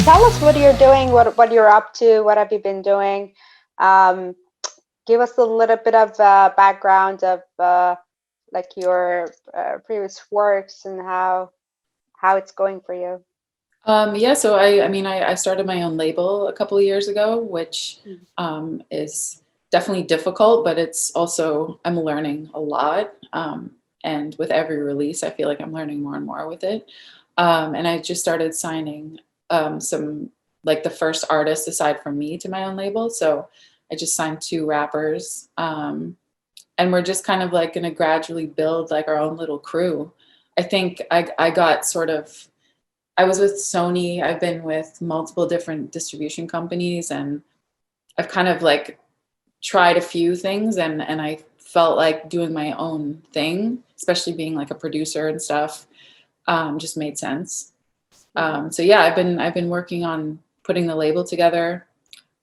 tell us what you're doing, what you're up to, what have you been doing? Um, Give us a little bit of background of like your previous works and how it's going for you. Yeah, so I mean, I started my own label a couple of years ago, which is definitely difficult, but it's also, I'm learning a lot. And with every release, I feel like I'm learning more and more with it. And I just started signing some, like the first artist aside from me to my own label. So I just signed 2 rappers. And we're just kind of like going to gradually build like our own little crew. I think I got sort of, I was with Sony. I've been with multiple different distribution companies, and I've kind of like tried a few things, and I felt like doing my own thing, especially being like a producer and stuff, just made sense. So yeah, I've been working on putting the label together.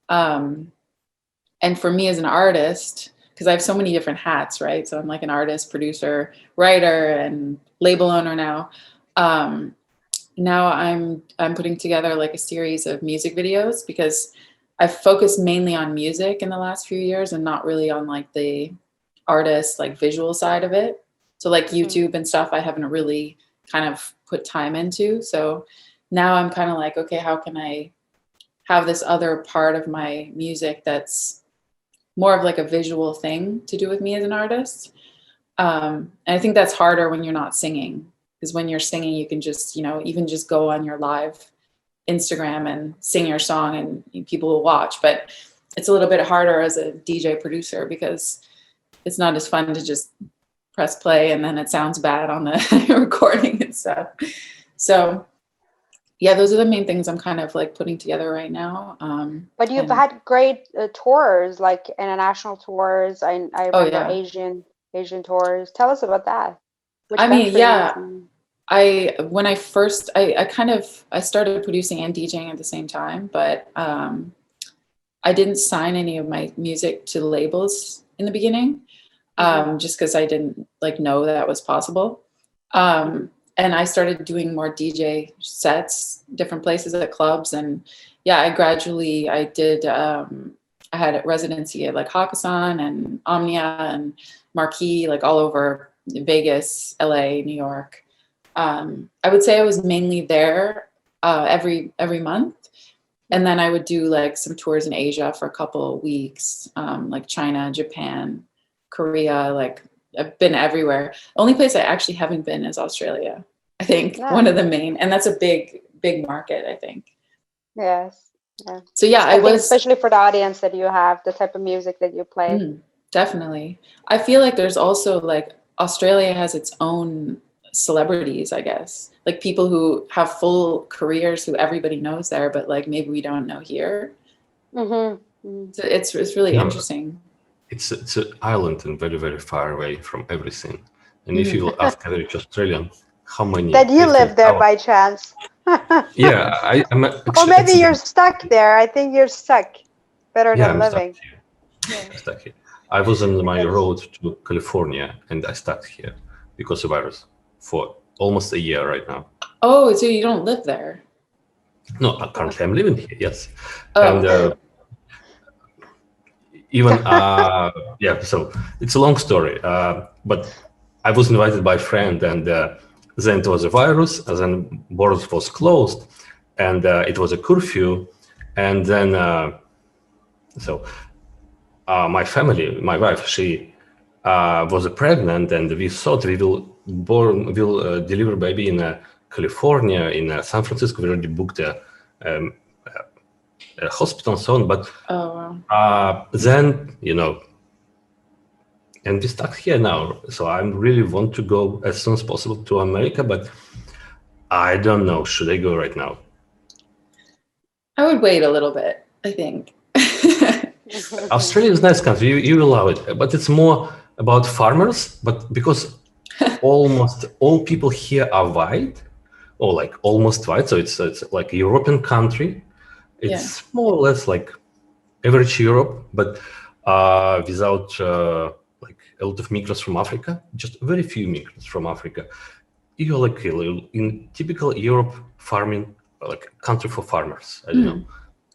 And for me as an artist, because I have so many different hats, right? So I'm like an artist, producer, writer, and label owner now. Now I'm putting together like a series of music videos, because I've focused mainly on music in the last few years and not really on like the artist, like visual side of it. So like YouTube and stuff, I haven't really kind of put time into. So now I'm kind of like, okay, how can I have this other part of my music that's more of like a visual thing to do with me as an artist? And I think that's harder when you're not singing, because when you're singing, you can just, you know, even just go on your live Instagram and sing your song and people will watch. But it's a little bit harder as a DJ producer, because it's not as fun to just press play and then it sounds bad on the recording and stuff. So yeah, those are the main things I'm kind of like putting together right now. But you've had great tours, like international tours. I remember Asian tours. Tell us about that. Which I mean, yeah, countries? when I first, I started producing and DJing at the same time, but I didn't sign any of my music to labels in the beginning, just because I didn't like know that was possible. And I started doing more DJ sets, different places at clubs. And yeah, I did, I had a residency at like Hakkasan and Omnia and Marquee, like all over Vegas, LA, New York. I would say I was mainly there every month. And then I would do like some tours in Asia for a couple of weeks, like China, Japan, Korea, like I've been everywhere. Only place I actually haven't been is Australia. I think one of the main, and that's a big market, I think. Yes. Yeah. So yeah, I was, especially for the audience that you have, the type of music that you play. Definitely. I feel like there's also like Australia has its own celebrities, I guess, like people who have full careers who everybody knows there, but like maybe we don't know here. So it's really interesting. It's an island and very, very far away from everything. And if you will ask average Australian, how many that you live there by chance? Yeah, I'm actually, or maybe you're stuck there. I think you're stuck. Better than living. Stuck here. I was on my road to California and I stuck here because of virus for almost a year right now. Oh, so you don't live there? No, currently I'm living here, yes. And even, yeah, so it's a long story, but I was invited by a friend, and then it was a virus, and then borders was closed, and it was a curfew, and then my family, my wife, she was pregnant, and we thought we will deliver baby in California, in San Francisco. We already booked a hospital and so on, but then, you know, and we stuck here now. So I really want to go as soon as possible to America, but I don't know. Should I go right now? I would wait a little bit, I think. Australia is a nice country. You will love it, but it's more about farmers. But because almost all people here are white, or like almost white, so it's like a European country. It's more or less like average Europe, but without like a lot of migrants from Africa, just very few migrants from Africa. You're like in typical Europe farming like country for farmers. I don't know.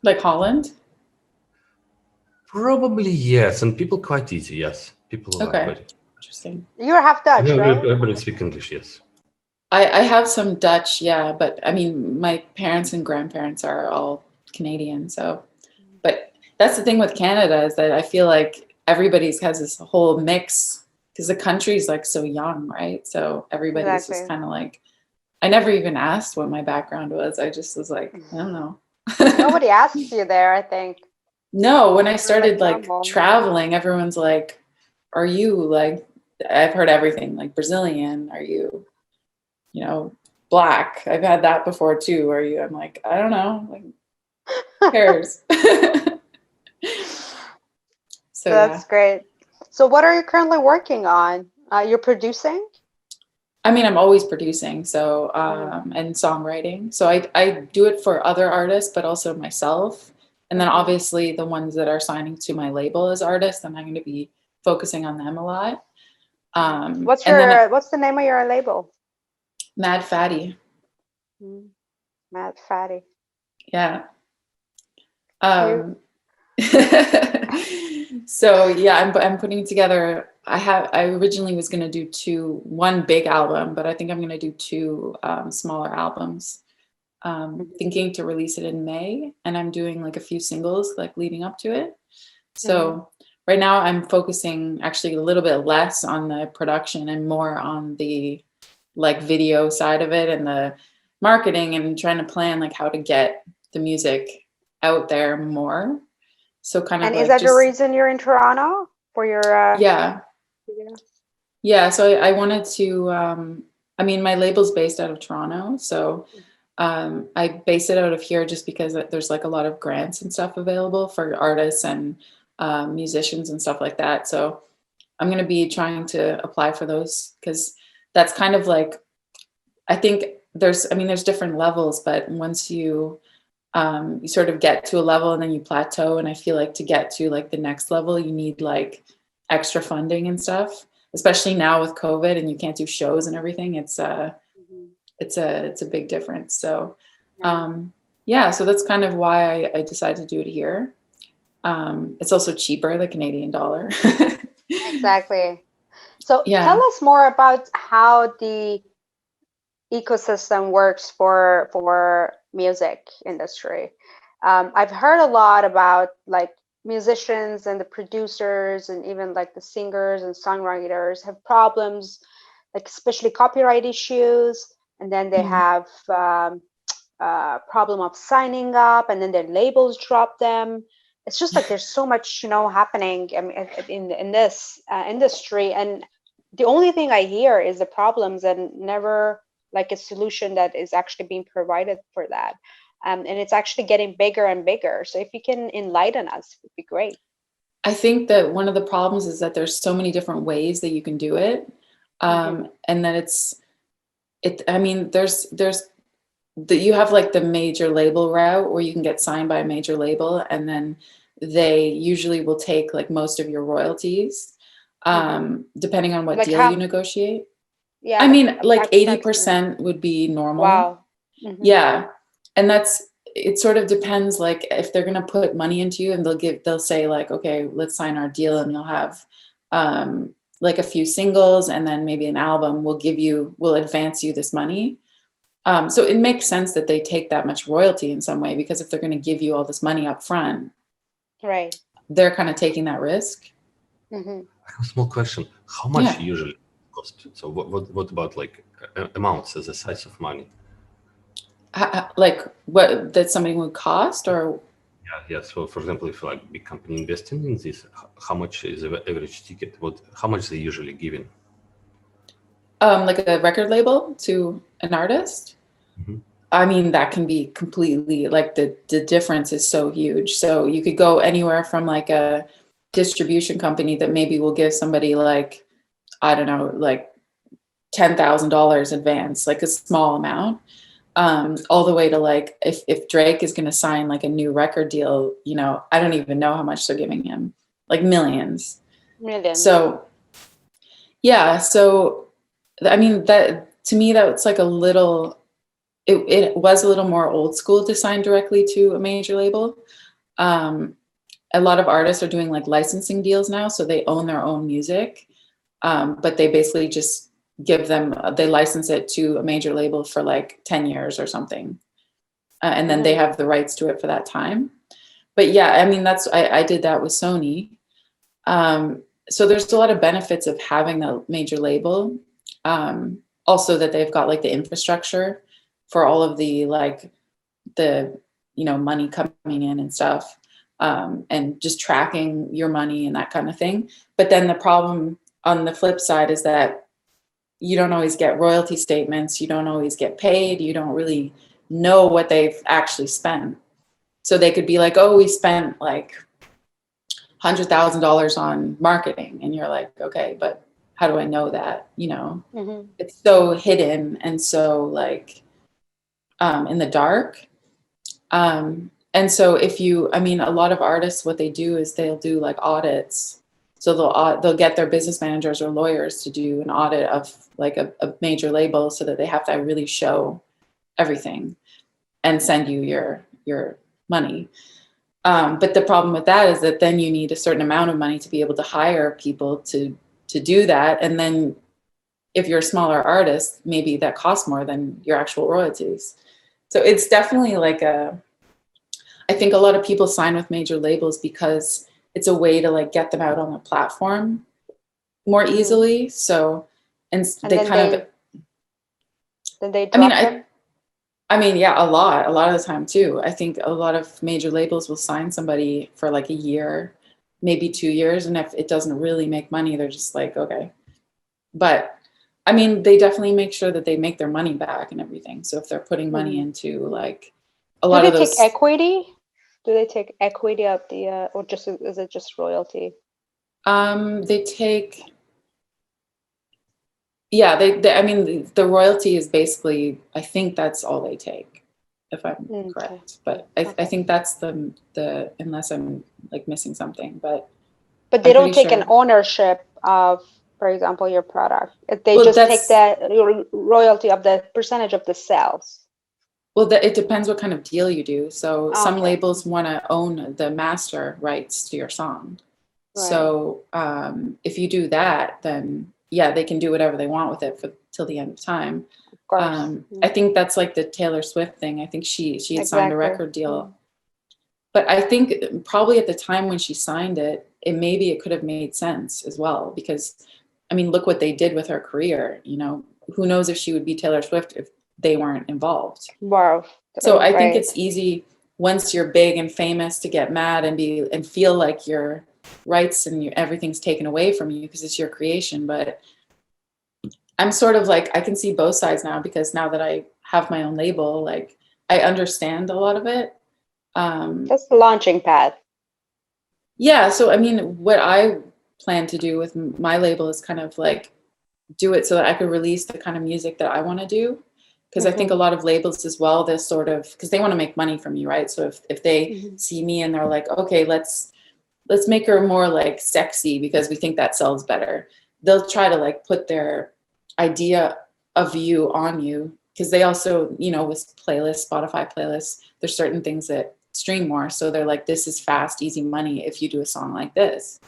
Like Holland? Probably yes, and people quite easy. Yes, people are Okay. quite. Interesting. You're half Dutch, No, right? everybody speak English. Yes. I have some Dutch, yeah, but I mean, my parents and grandparents are all Canadian, so. But that's the thing with Canada is that I feel like everybody's has this whole mix because the country's like so young, right? So everybody's just Exactly. kind of like, I never even asked what my background was. I just was like, I don't know. Nobody asks you there, I think. No, when I You're started like normal. traveling, everyone's like, are you like, I've heard everything, like Brazilian, are you, black? I've had that before too. Are you? I'm like, I don't know. Like, who cares? So That's great. So what are you currently working on? You're producing? I mean, I'm always producing, so and songwriting. So I do it for other artists, but also myself. And then obviously the ones that are signing to my label as artists, and I'm going to be focusing on them a lot. What's the name of your label? Mad Fatti. Mad Fatti. Yeah. So yeah, I'm putting together. I originally was going to do one big album, but I think I'm going to do two smaller albums. Thinking to release it in May, and I'm doing like a few singles like leading up to it. So right now I'm focusing actually a little bit less on the production and more on the like video side of it and the marketing and trying to plan like how to get the music out there more. So kind of and like is that the reason you're in Toronto for your yeah. So I wanted to I mean my label's based out of Toronto, so I base it out of here just because there's like a lot of grants and stuff available for artists and musicians and stuff like that. So I'm going to be trying to apply for those because that's kind of like, I think there's different levels, but once you sort of get to a level and then you plateau. And I feel like to get to like the next level, you need like extra funding and stuff, especially now with COVID and you can't do shows and everything. It's a big difference. So, so that's kind of why I decided to do it here. It's also cheaper, the Canadian dollar. Exactly. So tell us more about how the ecosystem works for music industry. I've heard a lot about like musicians and the producers and even like the singers and songwriters have problems, like especially copyright issues, and then they have problem of signing up, and then their labels drop them. It's just like there's so much happening in this industry, and the only thing I hear is the problems and never like a solution that is actually being provided for that. And it's actually getting bigger and bigger. So if you can enlighten us, it would be great. I think that one of the problems is that there's so many different ways that you can do it. And that you have like the major label route where you can get signed by a major label, and then they usually will take like most of your royalties, depending on what deal you negotiate. Yeah, I mean, like 80% would be normal. Wow. Yeah, and it sort of depends. Like if they're gonna put money into you, and they'll say like, okay, let's sign our deal, and you'll have like a few singles, and then maybe an album. We'll advance you this money. So it makes sense that they take that much royalty in some way, because if they're going to give you all this money up front, right, they're kind of taking that risk. I have a small question. How much usually cost? So what about like amounts as a size of money? Like what that somebody would cost, or? Yeah. So for example, if like big company investing in this, how much is the average ticket? How much they usually giving? Like a record label to an artist? I mean, that can be completely like the difference is so huge. So you could go anywhere from like a distribution company that maybe will give somebody like, I don't know, like $10,000 advance, like a small amount, all the way to like if Drake is going to sign like a new record deal, I don't even know how much they're giving him, like millions. So yeah, so I mean that to me that's like a little. it was a little more old school to sign directly to a major label. A lot of artists are doing like licensing deals now, so they own their own music, but they basically just they license it to a major label for like 10 years or something, and then they have the rights to it for that time. But yeah, I mean, I did that with Sony. So there's a lot of benefits of having a major label. Also that they've got like the infrastructure for all of the money coming in and stuff, and just tracking your money and that kind of thing. But then the problem on the flip side is that you don't always get royalty statements. You don't always get paid. You don't really know what they've actually spent. So they could be like, oh, we spent like $100,000 on marketing. And you're like, okay, but how do I know that? It's so hidden and so like in the dark. And so a lot of artists, what they do is they'll do like audits. So they'll get their business managers or lawyers to do an audit of like a major label, so that they have to really show everything and send you your money. But the problem with that is that then you need a certain amount of money to be able to hire people to do that. And then if you're a smaller artist, maybe that costs more than your actual royalties. So it's definitely like I think a lot of people sign with major labels because it's a way to like get them out on the platform more easily. So, and they kind of, then they drop them? Yeah, a lot of the time too. I think a lot of major labels will sign somebody for like a year, maybe 2 years. And if it doesn't really make money, they're just like, okay. But they definitely make sure that they make their money back and everything. So if they're putting money into like a lot of those. Do they take equity? Do they take equity of the, or is it just royalty? They take, yeah, the royalty is basically, I think that's all they take, if I'm correct. But I think that's the unless I'm like missing something, but they don't take an ownership of, for example, your product. They just take the royalty of the percentage of the sales. Well, it depends what kind of deal you do. So some labels want to own the master rights to your song. Right. So if you do that, then yeah, they can do whatever they want with it till the end of time. Of course. I think that's like the Taylor Swift thing. I think she had signed a record deal. But I think probably at the time when she signed it, maybe it could have made sense as well, because look what they did with her career. Who knows if she would be Taylor Swift if they weren't involved. Wow. So I think it's easy once you're big and famous to get mad and feel like your rights and everything's taken away from you because it's your creation. But I'm sort of like, I can see both sides now, because now that I have my own label, like I understand a lot of it. That's the launching pad. Yeah. So, what I plan to do with my label is kind of like do it so that I could release the kind of music that I want to do. Because I think a lot of labels as well, they're sort of, because they want to make money from you, right? So if they see me and they're like, okay, let's make her more like sexy because we think that sells better, they'll try to like put their idea of you on you, because they also, with playlists, Spotify playlists, there's certain things that stream more. So they're like, this is fast, easy money if you do a song like this.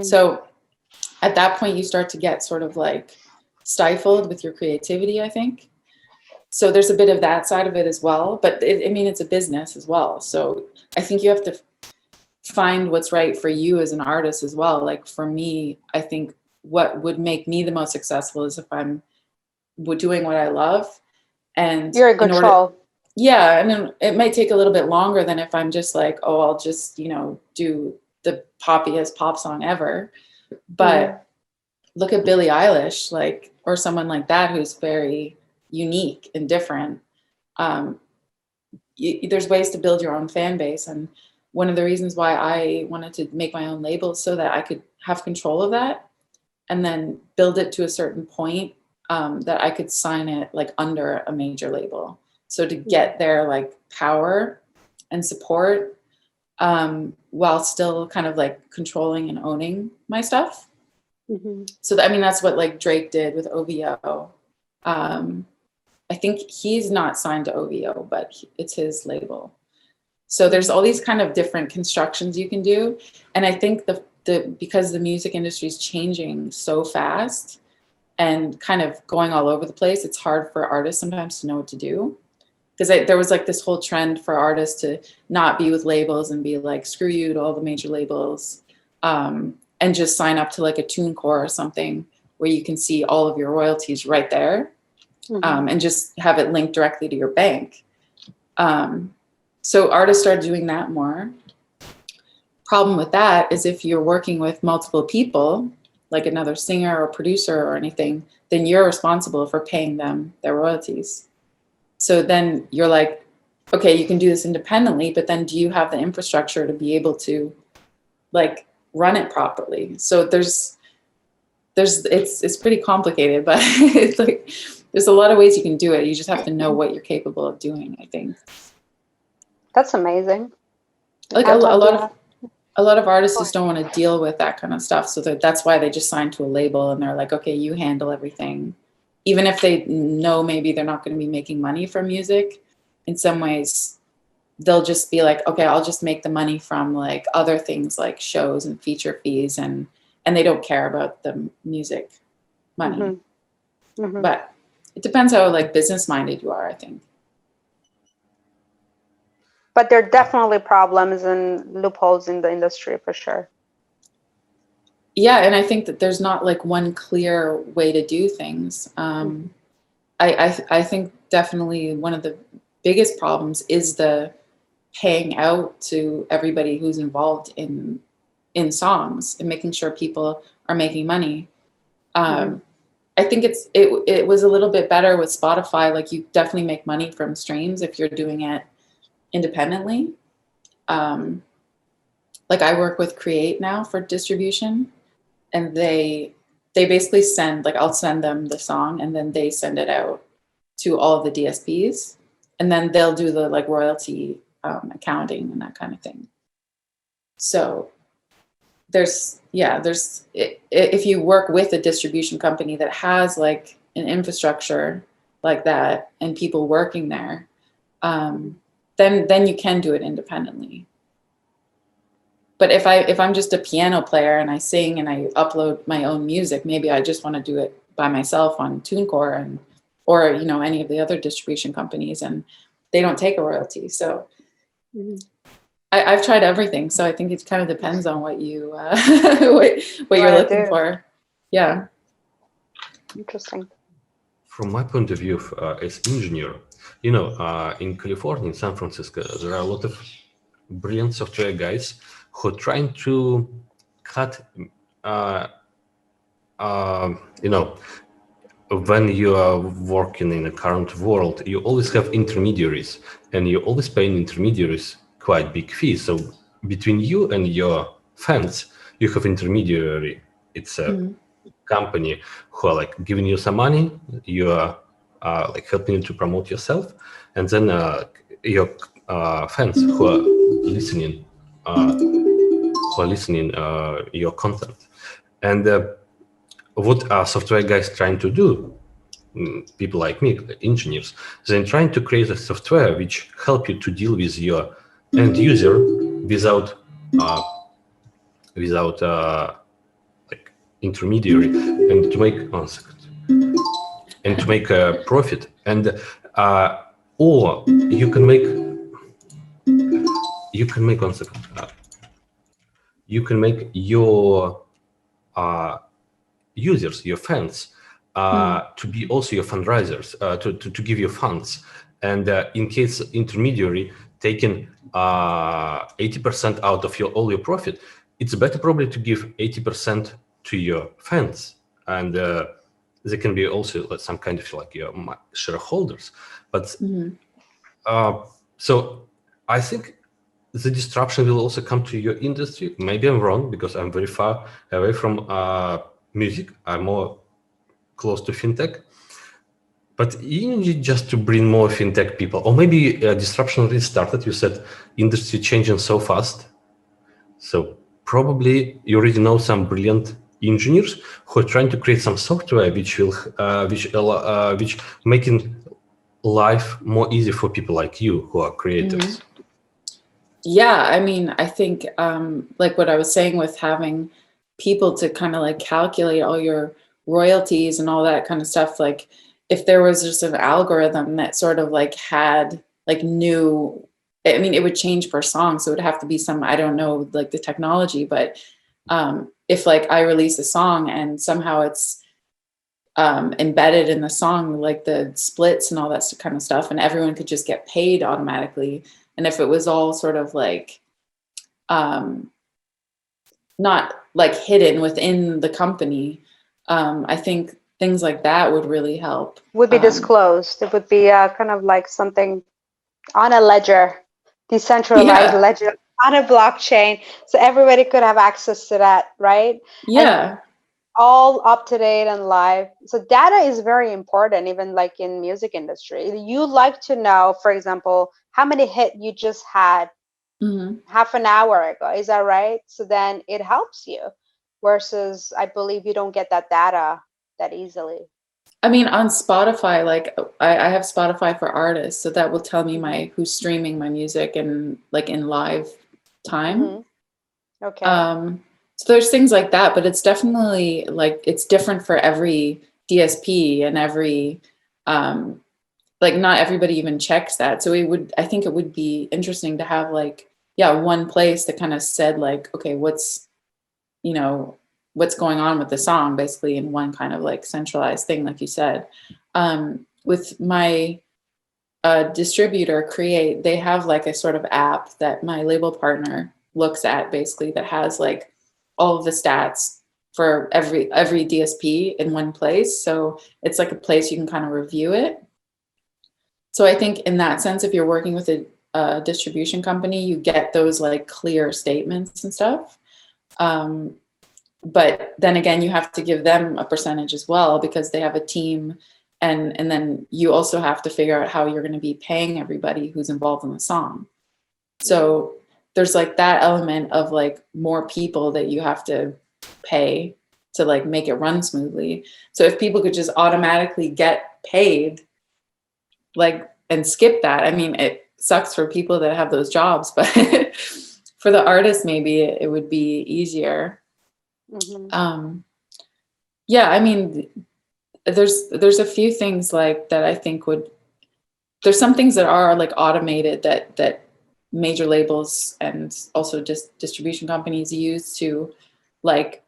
So at that point, you start to get sort of like stifled with your creativity, I think. So there's a bit of that side of it as well. But it's a business as well. So I think you have to find what's right for you as an artist as well. Like for me, I think what would make me the most successful is if I'm doing what I love. And you're in control. Yeah. And then it might take a little bit longer than if I'm just like, oh, I'll just, do the poppiest pop song ever. But look at Billie Eilish, like, or someone like that who's very unique and different. There's ways to build your own fan base. And one of the reasons why I wanted to make my own label so that I could have control of that and then build it to a certain point that I could sign it like under a major label. So to get their like power and support while still kind of like controlling and owning my stuff. So that's what like Drake did with OVO. I think he's not signed to OVO, but it's his label. So there's all these kind of different constructions you can do. And I think because the music industry is changing so fast and kind of going all over the place, it's hard for artists sometimes to know what to do. Because there was like this whole trend for artists to not be with labels and be like, screw you to all the major labels, and just sign up to like a TuneCore or something where you can see all of your royalties right there, and just have it linked directly to your bank. So artists started doing that more. Problem with that is if you're working with multiple people, like another singer or producer or anything, then you're responsible for paying them their royalties. So then you're like, okay, you can do this independently, but then do you have the infrastructure to be able to like run it properly? So it's pretty complicated, but it's like, there's a lot of ways you can do it. You just have to know what you're capable of doing, I think. That's amazing. Like a lot of artists just don't want to deal with that kind of stuff. So that's why they just sign to a label and they're like, okay, you handle everything. Even if they know maybe they're not going to be making money from music, in some ways, they'll just be like, okay, I'll just make the money from like other things like shows and feature fees, and they don't care about the music money. But it depends how like business minded you are, I think. But there are definitely problems and loopholes in the industry for sure. Yeah, and I think that there's not like one clear way to do things. I think definitely one of the biggest problems is the paying out to everybody who's involved in songs and making sure people are making money. I think it was a little bit better with Spotify. Like you definitely make money from streams if you're doing it independently. Like I work with Create now for distribution, and they basically send, like I'll send them the song and then they send it out to all of the DSPs, and then they'll do the like royalty accounting and that kind of thing. So if you work with a distribution company that has like an infrastructure like that and people working there, then you can do it independently. But if I'm just a piano player and I sing and I upload my own music, maybe I just want to do it by myself on TuneCore or any of the other distribution companies, and they don't take a royalty. So I've tried everything. So I think it kind of depends on what you what you're looking for. Yeah. Interesting. From my point of view as engineer, in California, in San Francisco, there are a lot of brilliant software guys who are trying to cut, when you are working in a current world, you always have intermediaries, and you always paying intermediaries quite big fees. So between you and your fans, you have intermediary. It's a company who are like giving you some money, you are like helping you to promote yourself, and then your fans who are listening your content. And what are software guys trying to do? People like me, engineers, they're trying to create a software which help you to deal with your end user without like intermediary, and to make a profit, and or you can make your users, your fans, to be also your fundraisers, to give you funds. And in case intermediary taking 80% out of all your profit, it's better probably to give 80% to your fans, and they can be also some kind of like your shareholders. But so I think the disruption will also come to your industry. Maybe I'm wrong because I'm very far away from music. I'm more close to fintech. But you need just to bring more fintech people, or maybe disruption already started. You said industry changing so fast, so probably you already know some brilliant engineers who are trying to create some software which making life more easy for people like you who are creatives? Yeah, I mean, I think like what I was saying with having people to kind of like calculate all your royalties and all that kind of stuff, like if there was just an algorithm that sort of like had like new, I mean, it would change per song, so it would have to be some, I don't know, like the technology, but if like I release a song and somehow it's embedded in the song, like the splits and all that kind of stuff, and everyone could just get paid automatically. And if it was all sort of like not like hidden within the company, I think things like that would really help. Would be disclosed. It would be kind of like something on a ledger, decentralized Yeah. ledger on a blockchain, so everybody could have access to that, right? Yeah. And all up to date and live. So data is very important, even like in music industry. You like to know, for example, how many hit you just had half an hour ago. Is that right? So then it helps you. Versus, I believe you don't get that data that easily. I mean, on Spotify, like I have Spotify for artists, so that will tell me my who's streaming my music and like in live time. Okay. So there's things like that, but it's definitely like it's different for every DSP and every like not everybody even checks that. So I think it would be interesting to have like, yeah, one place that kind of said like, okay, what's going on with the song basically in one kind of like centralized thing, like you said. With my distributor Create, they have like a sort of app that my label partner looks at basically that has like all of the stats for every DSP in one place. So it's like a place you can kind of review it. So I think in that sense, if you're working with a distribution company, you get those like clear statements and stuff. But then again, you have to give them a percentage as well because they have a team, and then you also have to figure out how you're going to be paying everybody who's involved in the song. So there's like that element of like more people that you have to pay to like make it run smoothly. So if people could just automatically get paid, like, and skip that, I mean, it sucks for people that have those jobs, but for the artists, maybe it would be easier. Yeah, I mean, there's a few things like that I think there's some things that are like automated that major labels and also just distribution companies use to like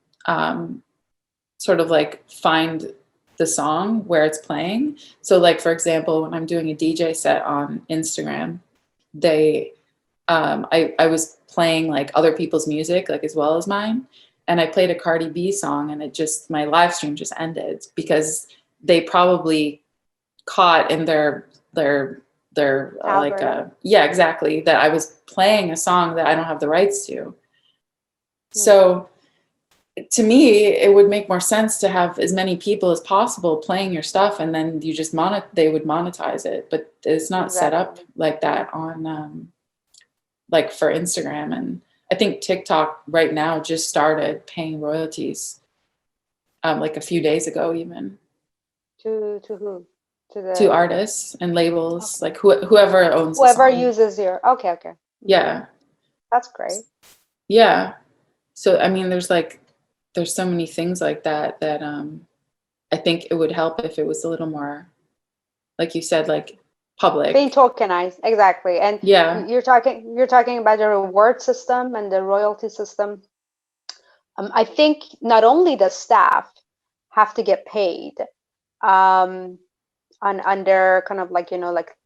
sort of like find the song where it's playing. So like, for example, when I'm doing a DJ set on Instagram, they I was playing like other people's music like as well as mine, and I played a Cardi B song, and my live stream just ended because they probably caught in their like yeah, exactly, that I was playing a song that I don't have the rights to. So to me, it would make more sense to have as many people as possible playing your stuff, and then you just they would monetize it. But it's not set up like that on like for Instagram. And I think TikTok right now just started paying royalties like a few days ago even. To who? To artists and labels, like whoever owns whoever uses your okay. Yeah, that's great. Yeah, so I mean there's so many things like that I think it would help if it was a little more, like you said, like public, being tokenized. Exactly. And yeah, you're talking about the reward system and the royalty system. I think not only the staff have to get paid under kind of like like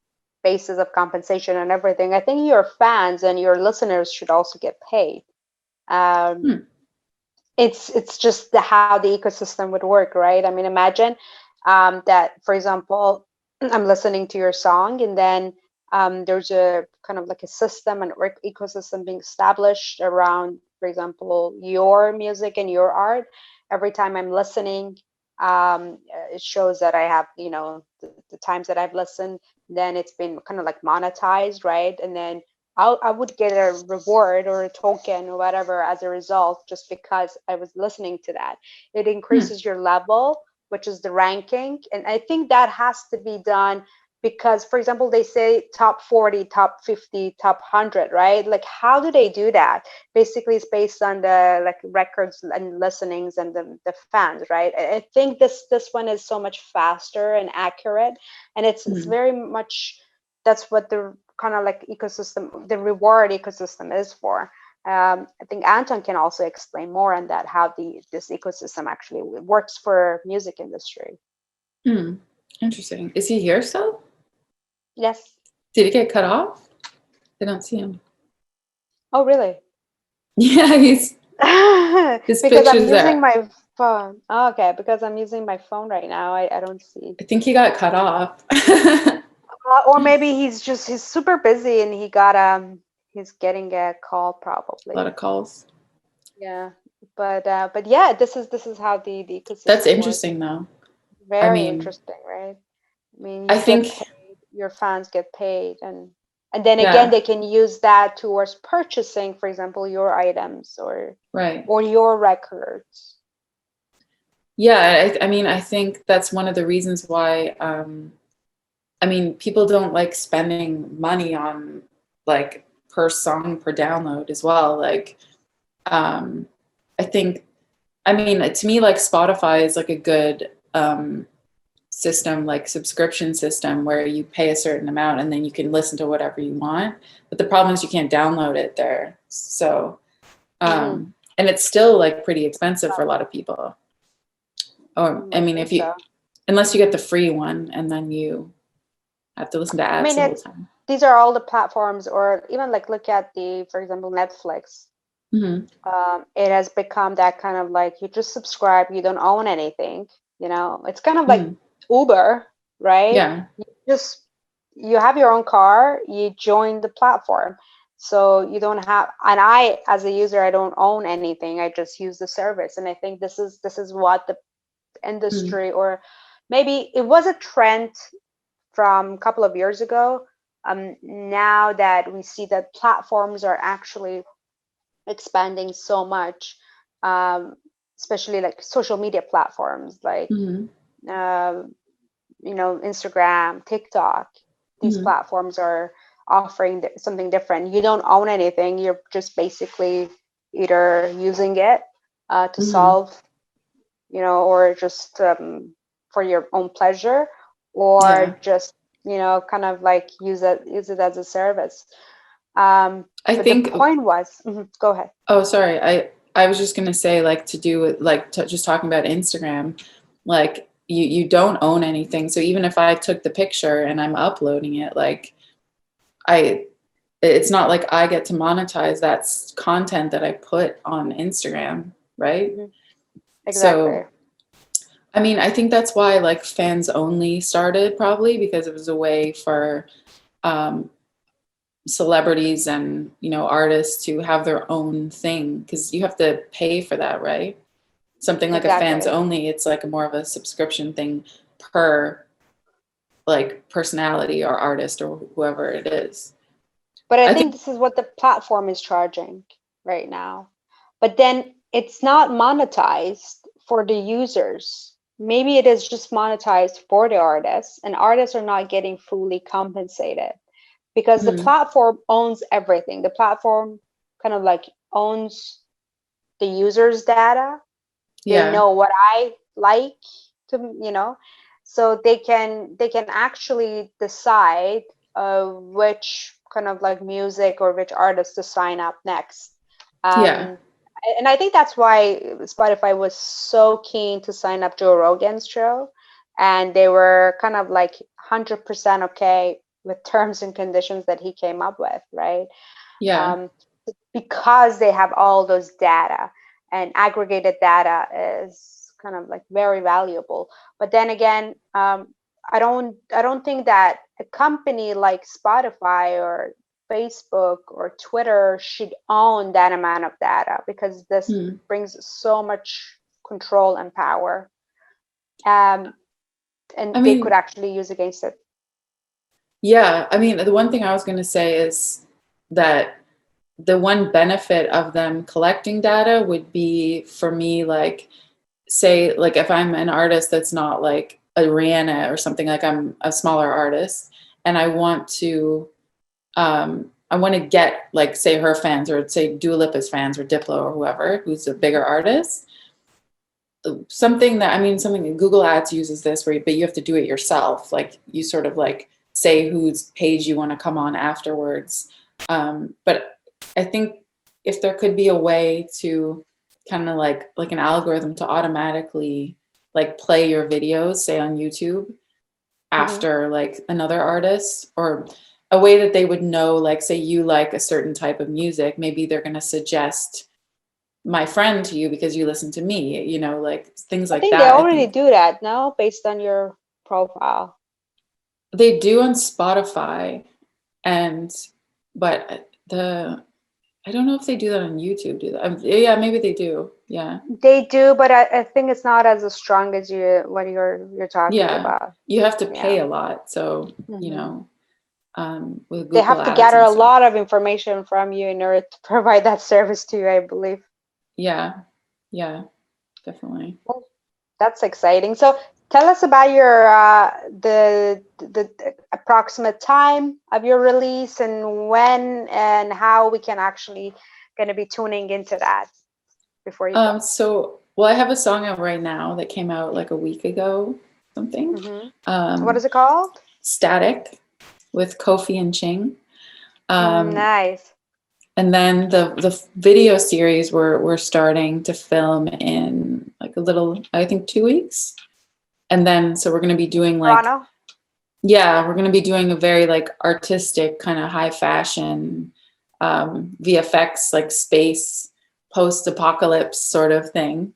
basis of compensation and everything. I think your fans and your listeners should also get paid. It's just how the ecosystem would work, right? I mean, imagine that, for example, I'm listening to your song, and then there's a kind of like a system and ecosystem being established around, for example, your music and your art. Every time I'm listening, it shows that I have, the times that I've listened, then it's been kind of like monetized, right? And then I would get a reward or a token or whatever as a result, just because I was listening to that. It increases your level, which is the ranking. And I think that has to be done because, for example, they say top 40, top 50, top 100, right? Like, how do they do that? Basically, it's based on the like records and listenings and the fans, right? I think this one is so much faster and accurate, and it's very much, that's what the kind of like ecosystem, the reward ecosystem is for. I think Anton can also explain more on that, how this ecosystem actually works for music industry. Interesting. Is he here still? Yes. Did he get cut off? I don't see him. Oh, really? Yeah, he's his because I'm picture's there. using my phone. Oh, okay, because I'm using my phone right now. I don't see. I think he got cut off. Or maybe he's super busy and he's getting a call probably. A lot of calls. Yeah, but yeah, this is how the ecosystem. That's interesting, though. Very interesting, right? I mean, I think your fans get paid, and then again they can use that towards purchasing, for example, your items or your records. Yeah, I mean, I think that's one of the reasons why. I mean, people don't like spending money on like per song per download as well. Like, I think, I mean, to me, like Spotify is like a good system, like subscription system, where you pay a certain amount and then you can listen to whatever you want. But the problem is you can't download it there. So, and it's still like pretty expensive for a lot of people. Or, I mean, unless you get the free one and then you have to listen to ads the whole time. These are all the platforms, or even like look at for example, Netflix. It has become that kind of like, you just subscribe, you don't own anything. You know, it's kind of like Uber, right? Yeah. You have your own car, you join the platform. So you don't have, and I, as a user, I don't own anything. I just use the service. And I think this is what the industry, or maybe it was a trend from a couple of years ago. Now that we see that platforms are actually expanding so much, especially like social media platforms like Instagram, TikTok. These platforms are offering something different. You don't own anything. You're just basically either using it to solve, or just for your own pleasure, or just kind of like use it as a service. I think the point was, go ahead. Oh, sorry. I was just going to say, like, to do with like just talking about Instagram, like you don't own anything. So even if I took the picture and I'm uploading it, like it's not like I get to monetize that content that I put on Instagram, right? Exactly. So, I mean, I think that's why like fans only started, probably because it was a way for celebrities and artists to have their own thing, because you have to pay for that, right? Something like a fans only, it's like more of a subscription thing per like personality or artist or whoever it is. But I think this is what the platform is charging right now. But then it's not monetized for the users. Maybe it is just monetized for the artists, and artists are not getting fully compensated because the platform owns everything. The platform kind of like owns the user's data. They know what I like to, so they can actually decide which kind of like music or which artist to sign up next. And I think that's why Spotify was so keen to sign up Joe Rogan's show, and they were kind of like 100% okay with terms and conditions that he came up with, right? Because they have all those data, and aggregated data is kind of like very valuable. But then again, I don't think that a company like Spotify or Facebook or Twitter should own that amount of data, because this brings so much control and power, and they could actually use against it. Yeah, I mean, the one thing I was going to say is that the one benefit of them collecting data would be, for me, like, say, like if I'm an artist that's not like a Rihanna or something, like I'm a smaller artist and I want to get, like, say her fans, or say Dua Lipa's fans, or Diplo, or whoever who's a bigger artist. Something that Google Ads uses this, but you have to do it yourself. Like, you sort of like say whose page you want to come on afterwards. But I think if there could be a way to kind of like an algorithm to automatically like play your videos, say on YouTube, after like another artist, or a way that they would know, like, say you like a certain type of music, maybe they're going to suggest my friend to you because you listen to me, you know, like things like that. They already do that now based on your profile. They do on Spotify, but I don't know if they do that on YouTube. Do they? Yeah, maybe they do. Yeah, they do, but I think it's not as strong as what you're talking about. You have to pay a lot, so you know, with Google they have to Ads gather a stuff. lot of information from you in order to provide that service to you, I believe. Yeah, definitely. Well, that's exciting. So tell us about your the approximate time of your release, and when and how we can actually going to be tuning into that before you go. So, well, I have a song out right now that came out like a week ago, something. What is it called? Static, with Kofi and Ching. Nice. And then the video series we're starting to film in like I think 2 weeks. And then, so we're going to be doing like, Toronto? Yeah, we're going to be doing a very like artistic kind of high fashion VFX, like space post-apocalypse sort of thing.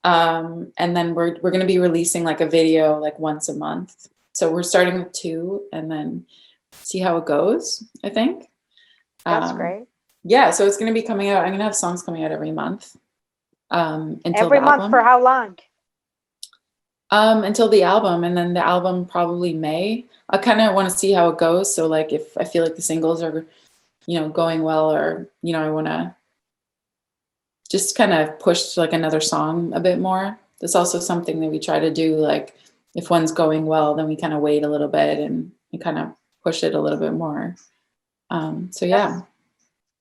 And then we're going to be releasing like a video like once a month. So we're starting with 2 and then see how it goes, I think. That's great. Yeah, so it's going to be coming out. I'm going to have songs coming out every month. Until every month for how long? Until the album, and then the album probably May. I kind of want to see how it goes. So like if I feel like the singles are, you know, going well, or, you know, I want to just kind of push like another song a bit more. That's also something that we try to do. Like if one's going well, then we kind of wait a little bit and kind of push it a little bit more. So yeah.